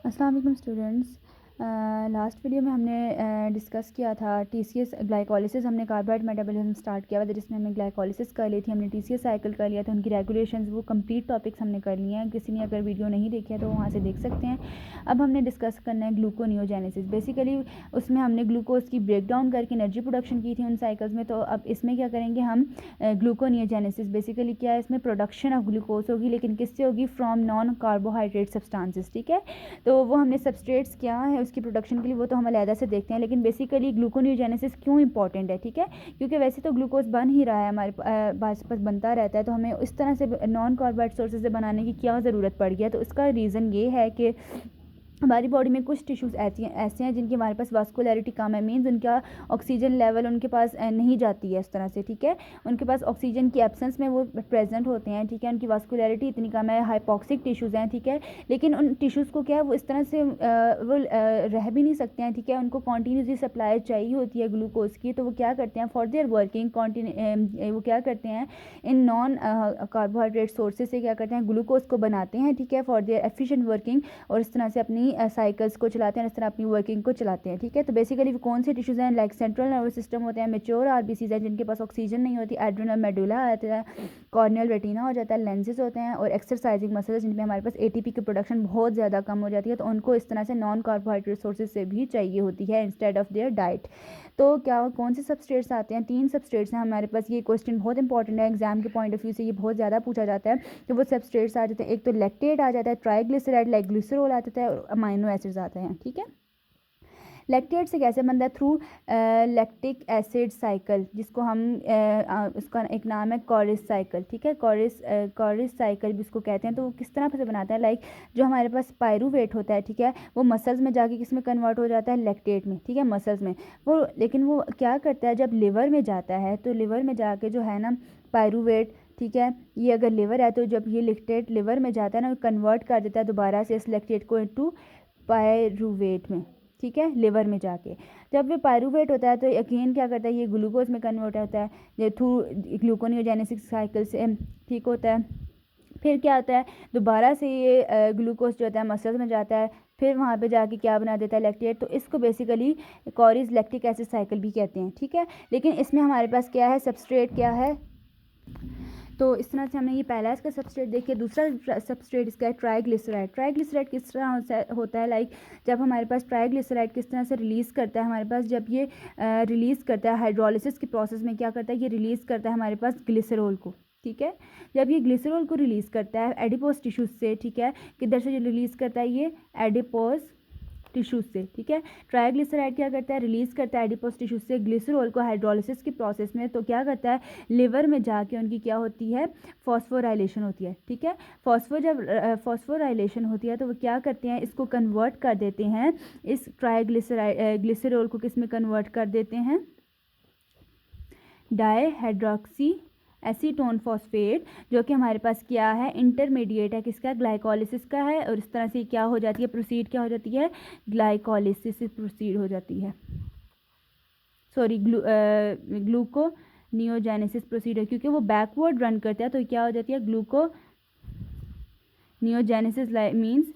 अस्सलाम वालेकुम students. Last video में हमने डिस्कस किया था टीसीएस ग्लाइकोलिसिस। हमने कार्बोहाइड्रेट मेटाबॉलिज्म स्टार्ट किया था जिसमें हमने ग्लाइकोलिसिस कर ली थी, हमने टीसीएस साइकिल कर लिया था, उनकी रेगुलेशंस, वो कंप्लीट टॉपिक्स हमने कर लिए हैं। किसी ने अगर वीडियो नहीं देखी है तो वहाँ से देख सकते हैं। अब हमने डिस्कस करना है ग्लूकोनियोजेनेसिस। बेसिकली उसमें हमने ग्लूकोज की ब्रेकडाउन करके एनर्जी प्रोडक्शन की थी उन साइकिल्स में। तो अब इसमें क्या करेंगे हम, ग्लूकोनियोजेनेसिस। बेसिकली क्या है, इसमें प्रोडक्शन ऑफ ग्लूकोज होगी, लेकिन किससे होगी? From non carbohydrate substances. ठीक है, तो वो हमने सबस्ट्रेट्स क्या है उसकी प्रोडक्शन के लिए, वो तो हम अलहदा से देखते हैं। लेकिन बेसिकली ग्लूकोनियोजेनेसिस क्यों इंपॉर्टेंट है? ठीक है, क्योंकि वैसे तो ग्लूकोज बन ही रहा है, हमारे पास बनता रहता है, तो हमें इस तरह से नॉन कार्बोहाइड्रेट सोर्सेज से बनाने की क्या ज़रूरत पड़ गई है? तो इसका रीज़न ये है कि हमारी बॉडी में कुछ टिश्यूज़ ऐसे हैं जिनकी हमारे पास वास्कुलरिटी कम है। मीन्स उनका ऑक्सीजन लेवल उनके पास नहीं जाती है इस तरह से। ठीक है, उनके पास ऑक्सीजन की एब्सेंस में वो प्रेजेंट होते हैं। ठीक है, उनकी वास्कुलरिटी इतनी कम है, हाइपॉक्सिक टिश्यूज़ हैं। ठीक है, लेकिन उन टिश्यूज़ को क्या है, वो इस तरह से वो रह भी नहीं सकते हैं। ठीक है, उनको कॉन्टीन्यूसली सप्लाई चाहिए होती है ग्लूकोज की। तो वो क्या करते हैं, फॉर देयर वर्किंग वो क्या करते हैं, इन नॉन कार्बोहाइड्रेट सोर्सेज से क्या करते हैं, ग्लूकोज को बनाते हैं। ठीक है, फॉर देयर एफिशिएंट वर्किंग, और इस तरह से अपनी साइकिल्स को चलाते हैं, इस तरह अपनी वर्किंग को चलाते हैं। ठीक है, तो बेसिकली कौन से टिश्यूज़ हैं, लाइक सेंट्रल नर्वस सिस्टम होते हैं, मेच्योर आरबीसीज हैं जिनके पास ऑक्सीजन नहीं होती, एड्रिनल मेडुला आता है, कॉर्नियल रेटिना हो जाता है, लेंसेज होते हैं, और एक्सरसाइजिंग मसल्स जिनमें हमारे पास एटीपी की प्रोडक्शन बहुत ज़्यादा कम हो जाती है। तो उनको इस तरह से नॉन कार्बोहाइड्रेट सोर्सेज से भी चाहिए होती है इंस्टेड ऑफ देयर डाइट। तो क्या कौन से सबस्ट्रेट्स आते हैं? 3 सबस्ट्रेट्स हैं हमारे पास। ये क्वेश्चन बहुत इंपॉर्टेंट है, एग्जाम के पॉइंट ऑफ व्यू से ये बहुत ज़्यादा पूछा जाता है कि वो सबस्ट्रेट्स आ जाते हैं। एक तो लैक्टेट आ जाता है, ट्राइग्लिसराइड लाइक ग्लिसरॉल आ जाता है, और अमाइनो एसिड्स आते हैं। ठीक है, लैक्टेट से कैसे बनता है? थ्रू लैक्टिक एसिड साइकिल, जिसको हम उसका एक नाम है कॉरिस साइकिल। ठीक है, कॉरिस साइकिल भी उसको कहते हैं। तो वो किस तरह से बनाता है, लाइक जो हमारे पास पायरूवेट होता है, ठीक है, वो मसल्स में जाके किस में कन्वर्ट हो जाता है? लैक्टेट में। ठीक है, मसल्स में वो, लेकिन वो क्या करता है, जब लिवर में जाता है तो लिवर में जाके जो है ना पायरूवेट, ठीक है, ये अगर लिवर है तो जब ये लैक्टेट लिवर में जाता है ना, कन्वर्ट कर देता है दोबारा से इस लैक्टेट को इनटू पायरूवेट में। ठीक है, लिवर में जाके जब ये पायरूवेट होता है तो अगेन क्या करता है, ये ग्लूकोज में कन्वर्ट होता है, ये थ्रू ग्लूकोनियोजेनेसिस साइकिल से ठीक होता है। फिर क्या होता है, दोबारा से ये ग्लूकोज जो होता है मसल्स में जाता है, फिर वहाँ पे जाके क्या बना देता है? लैक्टेट। तो इसको बेसिकली कॉरिस लैक्टिक एसिड साइकिल भी कहते हैं। ठीक है, लेकिन इसमें हमारे पास क्या है, सबस्ट्रेट क्या है? तो इस तरह से हमने ये पहला इसका सबस्ट्रेट देखिए। दूसरा सबस्ट्रेट इसका है ट्राइग्लिसराइड। ट्राइग्लिसराइड किस तरह होता है, लाइक जब हमारे पास ट्राइग्लिसराइड किस तरह से रिलीज़ करता है हमारे पास, जब ये रिलीज़ करता है हाइड्रोलिसिस के प्रोसेस में, क्या करता है, ये रिलीज़ करता है हमारे पास ग्लिसरॉल को। ठीक है, जब ये ग्लिसरॉल को रिलीज़ करता है एडिपोज टिश्यूज से, ठीक है, किधर से रिलीज़ करता है? ये एडिपोज टिश्यूज से। ठीक है, ट्राइग्लिसराइड क्या करता है, रिलीज़ करता है एडिपोज टिश्यूज से ग्लिसरॉल को हाइड्रोलिसिस के प्रोसेस में। तो क्या करता है, लिवर में जाके उनकी क्या होती है, फॉस्फोराइलेशन होती है। ठीक है, जब फॉस्फोराइलेशन होती है तो वो क्या करते हैं, इसको कन्वर्ट कर देते हैं, इस ट्राइग्लिसराइड ग्लिसरॉल को किस में कन्वर्ट कर देते हैं? डाईहाइड्रोक्सी एसीटोन फॉस्फेट, जो कि हमारे पास क्या है, इंटरमीडिएट है, किसका? ग्लाइकोलिसिस का है। और इस तरह से क्या हो जाती है, प्रोसीड क्या हो जाती है, ग्लाइकोलिसिस से प्रोसीड हो जाती है, सॉरी ग्लूकोनियोजेनेसिस प्रोसीड है, क्योंकि वो बैकवर्ड रन करता है। तो क्या हो जाती है, ग्लूकोनियोजेनेसिस मीन्स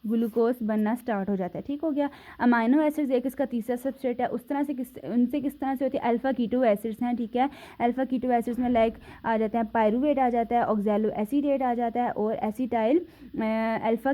ग्लूकोज बनना स्टार्ट हो जाता है। ठीक हो गया। अमाइनो एसिड्स एक इसका तीसरा सबस्ट्रेट है। उस तरह से उनसे किस तरह से होती है, अल्फा कीटो एसिड्स हैं। ठीक है, अल्फा कीटो एसिड्स में लाइक आ जाते हैं पायरूवेट आ जाता है, ऑक्सैलो एसीटेट आ जाता है, और एसिटाइल अल्फा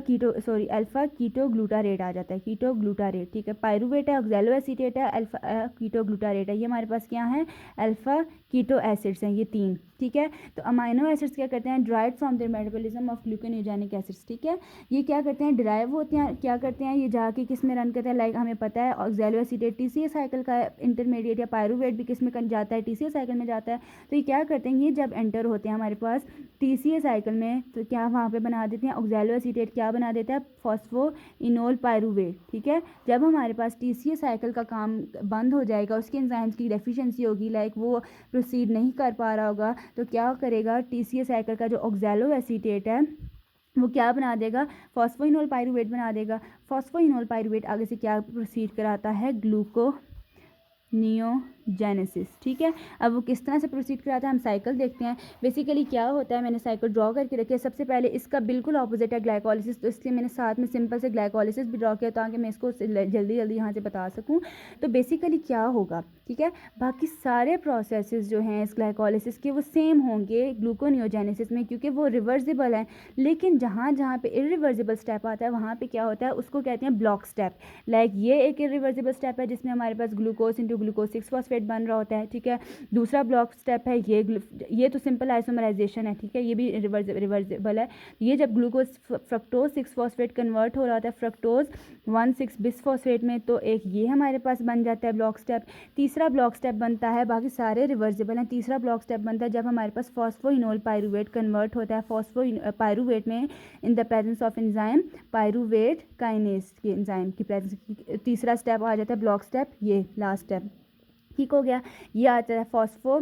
कीटो ग्लूटारेट आ जाता है, कीटो ग्लूटारेट। ठीक है, पायरूवेट है, ऑक्सैलो एसीटेट है, अल्फा कीटो ग्लूटारेट है। ये हमारे पास क्या है, अल्फा कीटो एसिड्स हैं, ये 3। ठीक है, तो अमाइनो एसिड्स क्या करते हैं, derived from the metabolism of gluconeogenic acids. ठीक है, ये क्या करते हैं, ड्राइव होते हैं, क्या करते हैं, ये जाके किस में रन करते हैं, लाइक हमें पता है ऑक्सैलो एसीटेट टीसीएस साइकिल का इंटरमीडिएट, या पायरूवेट भी किस में जाता है, टीसीएस साइकिल में जाता है। तो ये क्या करते हैं, ये जब एंटर होते हैं हमारे पास टीसीएस साइकिल में, तो क्या वहाँ पे बना देते हैं, ऑक्सैलो एसीटेट क्या बना देता है, फॉस्फोइनोल पायरूवेट। ठीक है, जब हमारे पास टीसीएस साइकिल का काम बंद हो जाएगा, उसके एंजाइम्स की डेफिशिएंसी होगी, लाइक वो प्रोसीड नहीं कर पा रहा होगा, तो क्या करेगा, टीसीएस साइकिल का जो ऑक्सैलो एसीटेट है वो क्या बना देगा, फॉस्फोइनोल पायरूवेट बना देगा। फॉस्फोइनोल पायरूवेट आगे से क्या प्रोसीड कराता है, ग्लूकोनियोजेनेसिस। ठीक है, अब वो किस तरह से प्रोसीड कराता है, हम साइकिल देखते हैं। बेसिकली क्या होता है, मैंने साइकिल ड्रॉ करके रखी है। सबसे पहले इसका बिल्कुल ऑपोजिट है ग्लाइकोलिसिस, तो इसलिए मैंने साथ में सिंपल से ग्लाइकोलिसिस भी ड्रॉ किया ताकि मैं इसको जल्दी जल्दी यहाँ से बता सकूँ। तो बेसिकली क्या होगा, ठीक है, बाकी सारे प्रोसेसेस जो हैं इस ग्लाइकोलिसिस के वो सेम होंगे ग्लूकोनियोजेनेसिस में, क्योंकि वो रिवर्सिबल हैं। लेकिन जहाँ जहाँ पे इरिवर्सिबल स्टेप आता है वहाँ पे क्या होता है, उसको कहते हैं ब्लॉक स्टेप। लाइक ये एक इरिवर्सिबल स्टेप है जिसमें हमारे पास ग्लूकोज इंटू ग्लूकोज 6 फॉस्फेट बन रहा होता है। ठीक है, दूसरा ब्लॉक स्टेप है ये तो सिंपल आइसोमराइजेशन है। ठीक है, ये भी रिवर्सिबल है। ये जब ग्लूकोज फ्रक्टोज 6 फॉस्फेट कन्वर्ट हो रहा होता है फ्रक्टोज 1,6 बिसफॉस्फेट में, तो एक ये हमारे पास बन जाता है ब्लॉक स्टेप। तीसरा ब्लॉक स्टेप बनता है, बाकी सारे रिवर्सिबल हैं, तीसरा ब्लॉक स्टेप बनता है जब हमारे पास फॉस्फोइनोल पाइरूवेट कन्वर्ट होता है पाइरूवेट में in the presence of enzyme pyruvate kinase के एंजाइम की प्रेजेंस। तीसरा स्टेप आ जाता है ब्लॉक स्टेप, ये लास्ट स्टेप। ठीक हो गया, ये आता है फॉस्फो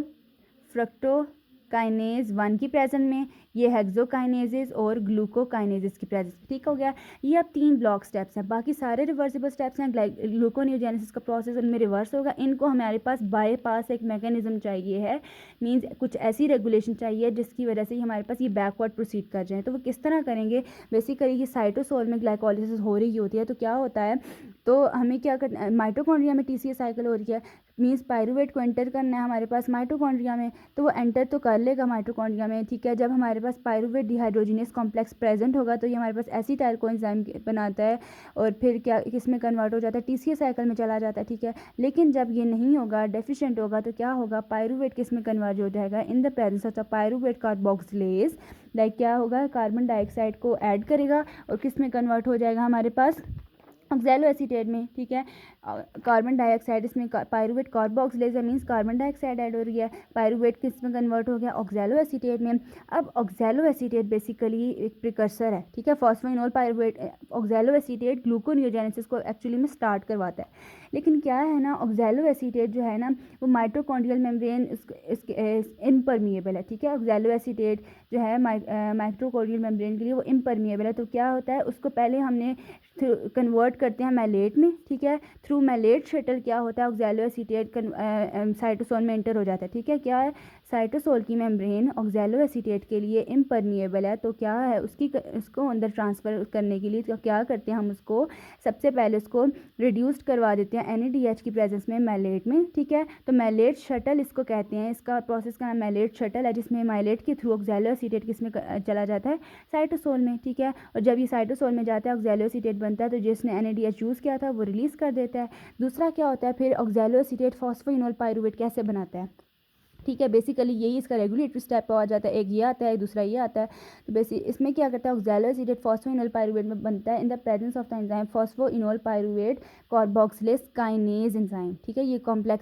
फ्रक्टोकाइनेज 1 की प्रेजेंस में, ये हेक्सोकाइनेजेस और ग्लूकोकाइनेजेस की प्रेजेंस। ठीक हो गया, ये अब 3 ब्लॉक स्टेप्स हैं, बाकी सारे रिवर्सिबल स्टेप्स हैं। ग्लूकोनियोजेनेसिस का प्रोसेस उनमें रिवर्स होगा। इनको हमारे पास बाईपास एक मैकेनिज्म चाहिए है, मींस कुछ ऐसी रेगुलेशन चाहिए जिसकी वजह से हमारे पास ये बैकवर्ड प्रोसीड कर जाए। तो वो किस तरह करेंगे, बेसिकली ये साइटोसोल में ग्लाइकोलिसिस हो रही होती है, तो क्या होता है, तो हमें क्या करना है, माइटोकॉन्ड्रिया में टीसीएस साइकिल हो रही है, मींस पाइरूवेट को एंटर करना है हमारे पास माइटोकॉन्ड्रिया में, तो वो एंटर तो कर लेगा माइटोकॉन्ड्रिया में। ठीक है, जब हमारे पास पाइरूवेट डिहाइड्रोजिनेस कॉम्प्लेक्स प्रेजेंट होगा तो ये हमारे पास एसिटाइल कोएंजाइम बनाता है और फिर क्या किस में कन्वर्ट हो जाता है, टीसीएस साइकिल में चला जाता है। ठीक है, लेकिन जब ये नहीं होगा, डेफिशिएंट होगा, तो क्या होगा, पाइरूवेट किस में कन्वर्ट हो जाएगा, in the presence of the pyruvate carboxylase. Like क्या होगा, कार्बन डाइऑक्साइड को ऐड करेगा और किस में कन्वर्ट हो जाएगा हमारे पास, ऑक्सैलो एसीटेट में। ठीक है, कार्बन डाइऑक्साइड इसमें pyruvate carboxylase means carbon dioxide add हो रही है, पाइरूवेट किस में कन्वर्ट हो गया, ऑक्सैलो एसीटेट में। अब ऑक्सैलो एसीटेट बेसिकली एक प्रिकर्सर है। ठीक है, phosphoenol pyruvate oxalo acetate gluconeogenesis को एक्चुअली में स्टार्ट करवाता है। लेकिन क्या है ना, ऑक्सैलो एसीटेट जो है ना वो माइटोकॉन्ड्रियल मेम्ब्रेन इसके इम्परमिएबल है। ठीक है, ऑक्सैलो एसीटेट जो है माइटोकॉन्ड्रियल मेम्ब्रेन के लिए वो इम्परमिएबल है। तो क्या होता है, उसको पहले हमने कन्वर्ट करते हैं मैलेट में। ठीक है, थ्रू मैलेट शटल क्या होता है, ऑक्सैलो एसीटेट साइटोसोल में एंटर हो जाता है। ठीक है, क्या है, साइटोसोल की मेम्ब्रेन ऑक्सैलो एसीटेट के लिए इम्परमिएबल है, तो क्या है उसको अंदर ट्रांसफ़र करने के लिए तो क्या करते हैं, हम उसको सबसे पहले उसको रिड्यूस्ड करवा देते हैं NADH की प्रेजेंस में मैलेट में। ठीक है, तो मैलेट शटल इसको कहते हैं, इसका प्रोसेस का नाम मैलेट शटल है, जिसमें मैलेट के थ्रू ऑक्सैलो एसीटेट किसमें चला जाता है, साइटोसोल में। ठीक है, और जब ये साइटोसोल में जाता है ऑक्सैलो एसीटेट बनता है, तो जिसने NADH यूज़ किया था वो रिलीज़ कर देता है। दूसरा क्या होता है, फिर ऑक्सैलो एसीटेट फॉस्फोइनोल पाइरूवेट कैसे बनाता है। ठीक है, बेसिकली यही इसका रेगुलेटरी स्टेप आ जाता है, एक ये आता है, दूसरा ये आता है। तो इसमें क्या करता है, ऑक्सैलो एसीटेट फॉस्फोइनोल पाइरूवेट में बनता है in the presence of the enzyme phosphoenol pyruvate carboxylase kinase enzyme. ठीक है, ये कॉम्प्लेक्स